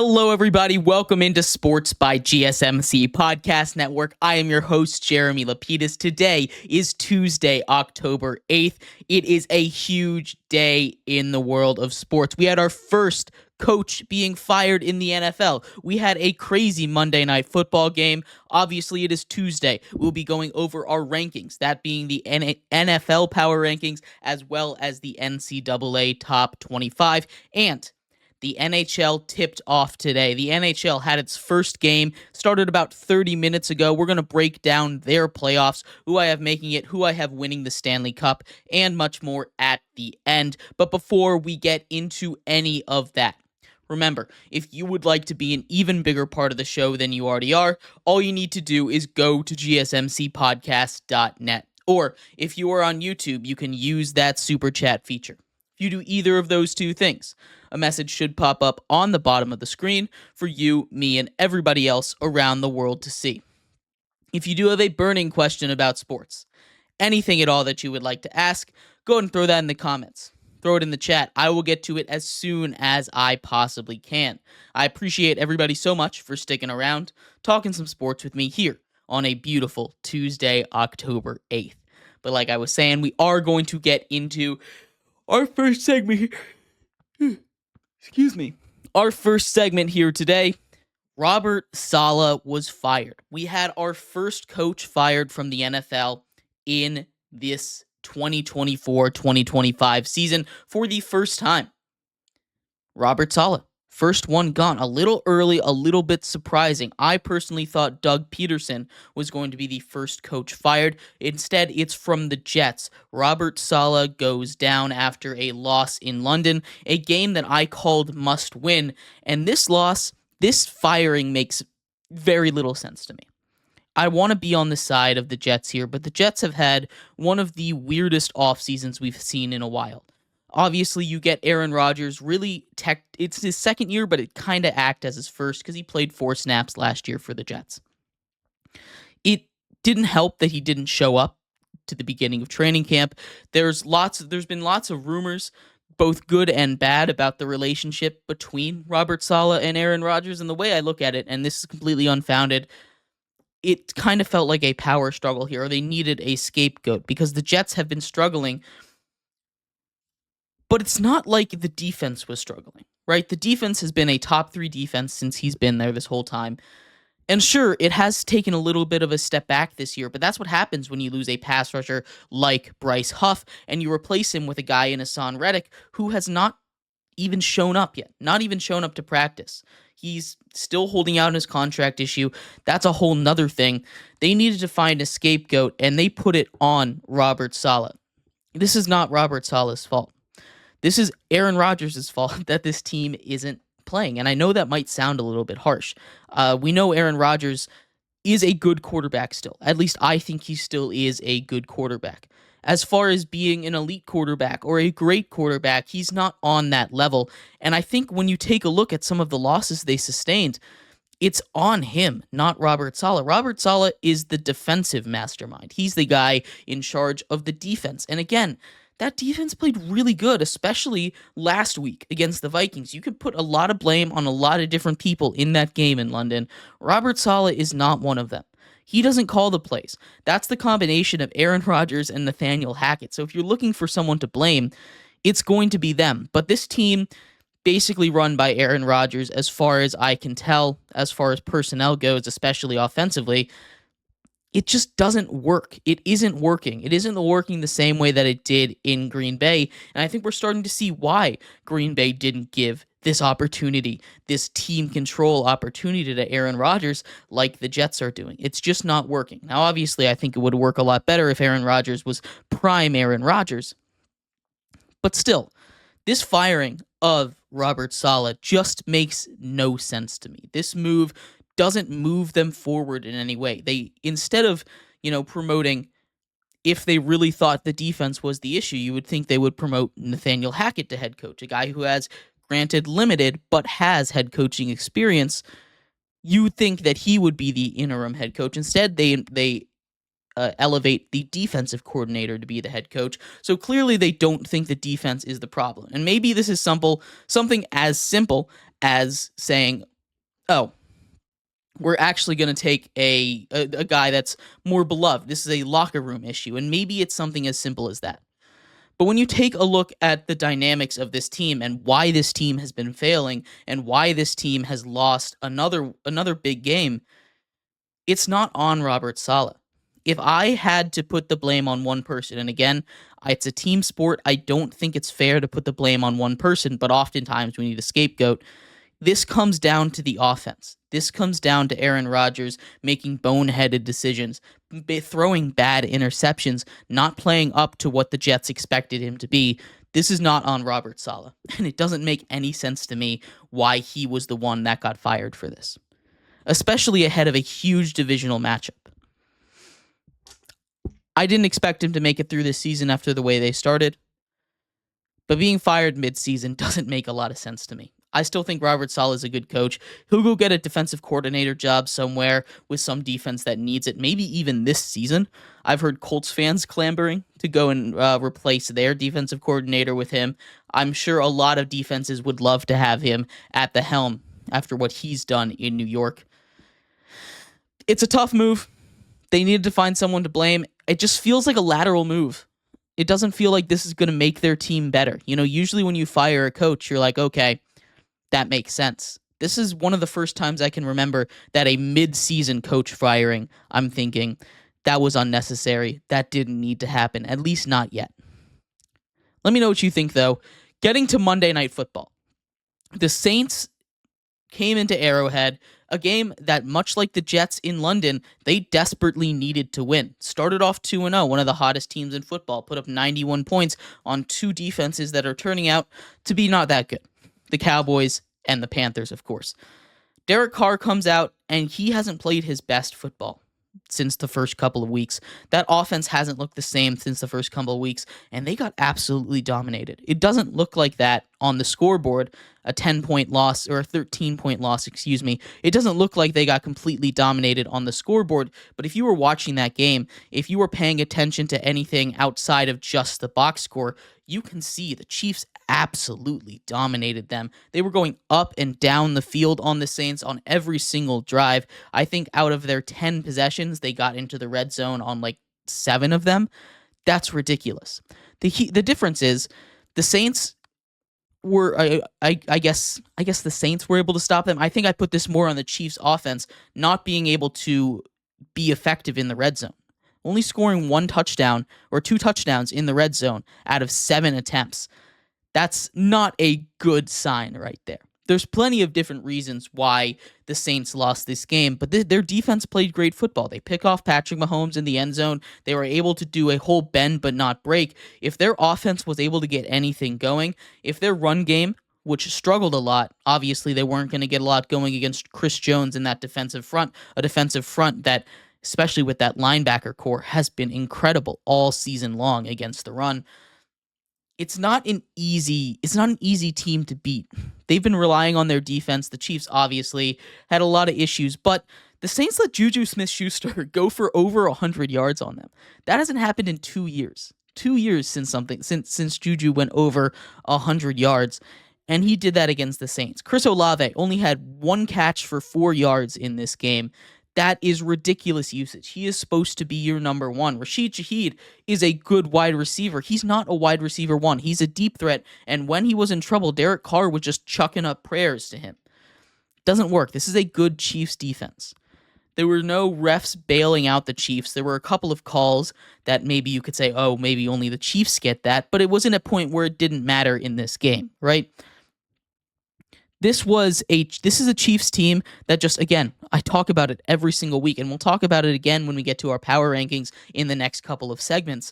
Hello, everybody. Welcome into Sports by GSMC Podcast Network. I am your host, Jeremy Lapidus. Today is Tuesday, October 8th. It is a huge day in the world of sports. We had our first coach being fired in the NFL. We had a crazy Monday Night Football game. Obviously, it is Tuesday. We'll be going over our rankings, that being the NFL Power Rankings, as well as the NCAA Top 25, and the NHL tipped off today. The NHL had its first game, started about 30 minutes ago. We're going to break down their playoffs, who I have making it, who I have winning the Stanley Cup, and much more at the end. But before we get into any of that, remember, if you would like to be an even bigger part of the show than you already are, all you need to do is go to gsmcpodcast.net. Or if you are on YouTube, you can use that super chat feature. If you do either of those two things, a message should pop up on the bottom of the screen for you, me, and everybody else around the world to see. If you do have a burning question about sports, anything at all that you would like to ask, go ahead and throw that in the comments. Throw it in the chat. I will get to it as soon as I possibly can. I appreciate everybody so much for sticking around, talking some sports with me here on a beautiful Tuesday, October 8th. But like I was saying, we are going to get into our first segment here. Our first segment here today. Robert Salah was fired. We had our first coach fired from the NFL in this 2024-2025 season for the first time. Robert Salah, first one gone. A little early, a little bit surprising. I personally thought Doug Peterson was going to be the first coach fired. Instead, it's from the Jets. Robert Salah goes down after a loss in London, a game that I called must win. And this firing makes very little sense to me. I want to be on the side of the Jets here, but the Jets have had one of the weirdest off seasons we've seen in a while. Obviously, you get Aaron Rodgers, it's his second year, but it kind of acts as his first because he played 4 snaps last year for the Jets. It didn't help that he didn't show up to the beginning of training camp. There's been lots of rumors, both good and bad, about the relationship between Robert Salah and Aaron Rodgers, and the way I look at it, and this is completely unfounded, it kind of felt like a power struggle here, or they needed a scapegoat, because the Jets have been struggling. But it's not like the defense was struggling, right? The defense has been a top 3 defense since he's been there this whole time. And sure, it has taken a little bit of a step back this year, but that's what happens when you lose a pass rusher like Bryce Huff and you replace him with a guy in Hassan Reddick who has not even shown up yet, not even shown up to practice. He's still holding out on his contract issue. That's a whole nother thing. They needed to find a scapegoat, and they put it on Robert Salah. This is not Robert Salah's fault. This is Aaron Rodgers' fault that this team isn't playing. And I know that might sound a little bit harsh. We know Aaron Rodgers is a good quarterback still. At least I think he still is a good quarterback. As far as being an elite quarterback or a great quarterback, he's not on that level. And I think when you take a look at some of the losses they sustained, it's on him, not Robert Salah. Robert Salah is the defensive mastermind. He's the guy in charge of the defense. And again, that defense played really good, especially last week against the Vikings. You could put a lot of blame on a lot of different people in that game in London. Robert Salah is not one of them. He doesn't call the plays. That's the combination of Aaron Rodgers and Nathaniel Hackett. So if you're looking for someone to blame, it's going to be them. But this team, basically run by Aaron Rodgers, as far as I can tell, as far as personnel goes, especially offensively, it just doesn't work. It isn't working. It isn't working the same way that it did in Green Bay. And I think we're starting to see why Green Bay didn't give this opportunity, this team control opportunity to Aaron Rodgers like the Jets are doing. It's just not working. Now, obviously, I think it would work a lot better if Aaron Rodgers was prime Aaron Rodgers. But still, this firing of Robert Salah just makes no sense to me. This move doesn't move them forward in any way. They, instead of, promoting, if they really thought the defense was the issue, you would think they would promote Nathaniel Hackett to head coach, a guy who has, granted limited, but has head coaching experience. You would think that he would be the interim head coach. Instead, they elevate the defensive coordinator to be the head coach. So clearly they don't think the defense is the problem. And maybe this is something as simple as saying, oh, we're actually going to take a guy that's more beloved. This is a locker room issue, and maybe it's something as simple as that. But when you take a look at the dynamics of this team and why this team has been failing and why this team has lost another big game, it's not on Robert Salah. If I had to put the blame on one person, and again, it's a team sport, I don't think it's fair to put the blame on one person, but oftentimes we need a scapegoat. This comes down to the offense. This comes down to Aaron Rodgers making boneheaded decisions, throwing bad interceptions, not playing up to what the Jets expected him to be. This is not on Robert Salah, and it doesn't make any sense to me why he was the one that got fired for this, especially ahead of a huge divisional matchup. I didn't expect him to make it through this season after the way they started, but being fired mid-season doesn't make a lot of sense to me. I still think Robert Salah is a good coach. He'll go get a defensive coordinator job somewhere with some defense that needs it, maybe even this season. I've heard Colts fans clamoring to go and replace their defensive coordinator with him. I'm sure a lot of defenses would love to have him at the helm after what he's done in New York. It's a tough move. They needed to find someone to blame. It just feels like a lateral move. It doesn't feel like this is going to make their team better. You know, usually when you fire a coach, you're like, okay, that makes sense. This is one of the first times I can remember that a mid-season coach firing, I'm thinking, that was unnecessary. That didn't need to happen, at least not yet. Let me know what you think, though. Getting to Monday Night Football. The Saints came into Arrowhead, a game that, much like the Jets in London, they desperately needed to win. Started off 2-0, one of the hottest teams in football, put up 91 points on two defenses that are turning out to be not that good. The Cowboys and the Panthers, of course. Derek Carr comes out, and he hasn't played his best football since the first couple of weeks. That offense hasn't looked the same since the first couple of weeks, and they got absolutely dominated. It doesn't look like that on the scoreboard, a 10-point loss, or a 13-point loss, excuse me. It doesn't look like they got completely dominated on the scoreboard, but if you were watching that game, if you were paying attention to anything outside of just the box score, you can see the Chiefs absolutely dominated them. They were going up and down the field on the Saints on every single drive. I think out of their 10 possessions, they got into the red zone on like 7 of them. That's ridiculous. The difference is the Saints were, I guess the Saints were able to stop them. I think I put this more on the Chiefs offense not being able to be effective in the red zone. Only scoring 1 touchdown or 2 touchdowns in the red zone out of 7 attempts. That's not a good sign right there. There's plenty of different reasons why the Saints lost this game, but their defense played great football. They pick off Patrick Mahomes in the end zone. They were able to do a whole bend but not break. If their offense was able to get anything going, if their run game, which struggled a lot, obviously they weren't going to get a lot going against Chris Jones in that defensive front, a defensive front that, especially with that linebacker core, has been incredible all season long against the run. It's not an easy team to beat. They've been relying on their defense. The Chiefs obviously had a lot of issues, but the Saints let Juju Smith-Schuster go for over 100 yards on them. That hasn't happened in 2 years. 2 years since Juju went over 100 yards, and he did that against the Saints. Chris Olave only had 1 catch for 4 yards in this game. That is ridiculous usage. He is supposed to be your number 1. Rashid Shaheed is a good wide receiver. He's not a wide receiver 1. He's a deep threat, and when he was in trouble, Derek Carr was just chucking up prayers to him. Doesn't work. This is a good Chiefs defense. There were no refs bailing out the Chiefs. There were a couple of calls that maybe you could say, oh, maybe only the Chiefs get that, but it wasn't a point where it didn't matter in this game, right? This is a Chiefs team that just, again, I talk about it every single week, and we'll talk about it again when we get to our power rankings in the next couple of segments.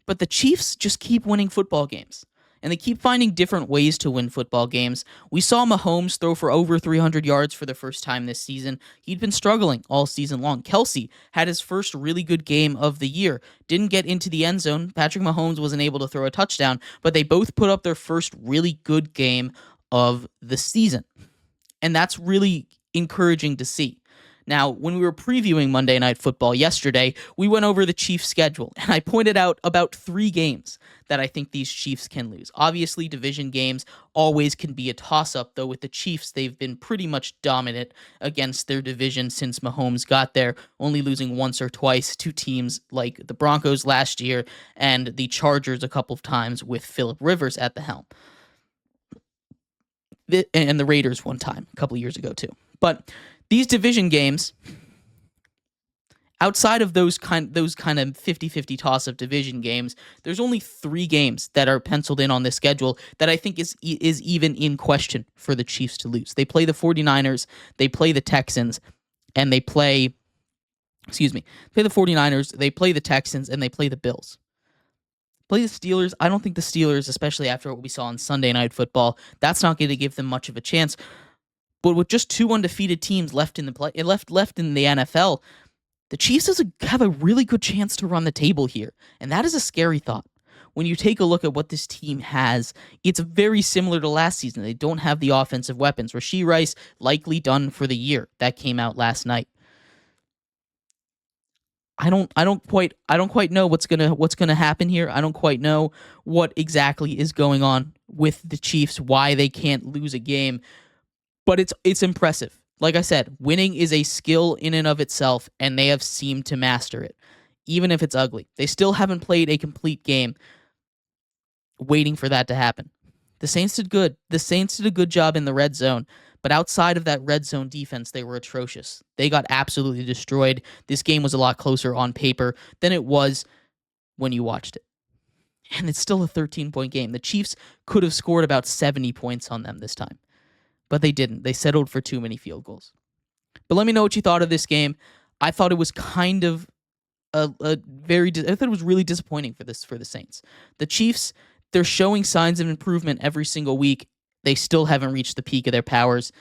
But the Chiefs just keep winning football games, and they keep finding different ways to win football games. We saw Mahomes throw for over 300 yards for the first time this season. He'd been struggling all season long. Kelsey had his first really good game of the year. Didn't get into the end zone. Patrick Mahomes wasn't able to throw a touchdown, but they both put up their first really good game of the season. And that's really encouraging to see. Now, when we were previewing Monday Night Football yesterday, we went over the Chiefs' schedule, and I pointed out about 3 games that I think these Chiefs can lose. Obviously, division games always can be a toss-up, though with the Chiefs, they've been pretty much dominant against their division since Mahomes got there, only losing once or twice to teams like the Broncos last year and the Chargers a couple of times with Phillip Rivers at the helm. And the Raiders one time, a couple of years ago, too. But these division games, outside of those kind of 50-50 toss-up division games, there's only 3 games that are penciled in on this schedule that I think is even in question for the Chiefs to lose. They play the 49ers, they play the Texans, and they play the 49ers, they play the Texans, and they play the Bills. Play the Steelers. I don't think the Steelers, especially after what we saw on Sunday Night Football, that's not going to give them much of a chance. But with just 2 undefeated teams left in the NFL, the Chiefs have a really good chance to run the table here, and that is a scary thought. When you take a look at what this team has, it's very similar to last season. They don't have the offensive weapons. Rashee Rice likely done for the year. That came out last night. I don't quite know what's gonna happen here. I don't quite know what exactly is going on with the Chiefs, why they can't lose a game. But it's impressive. Like I said, winning is a skill in and of itself, and they have seemed to master it, even if it's ugly. They still haven't played a complete game, waiting for that to happen. The Saints did good. The Saints did a good job in the red zone, but outside of that red zone defense, they were atrocious. They got absolutely destroyed. This game was a lot closer on paper than it was when you watched it. And it's still a 13-point game. The Chiefs could have scored about 70 points on them this time, but they didn't. They settled for too many field goals. But let me know what you thought of this game. I thought it was kind of I thought it was really disappointing for the Saints. The Chiefs, they're showing signs of improvement every single week. They still haven't reached the peak of their powers.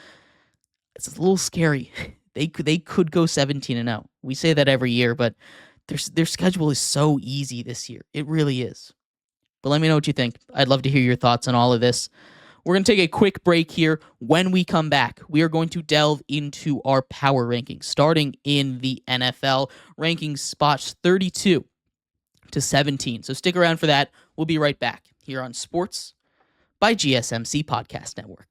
It's a little scary. They could go 17-0. We say that every year, but their schedule is so easy this year. It really is. But let me know what you think. I'd love to hear your thoughts on all of this. We're going to take a quick break here. When we come back, we are going to delve into our power rankings, starting in the NFL, ranking spots 32 to 17. So stick around for that. We'll be right back here on Sports by GSMC Podcast Network.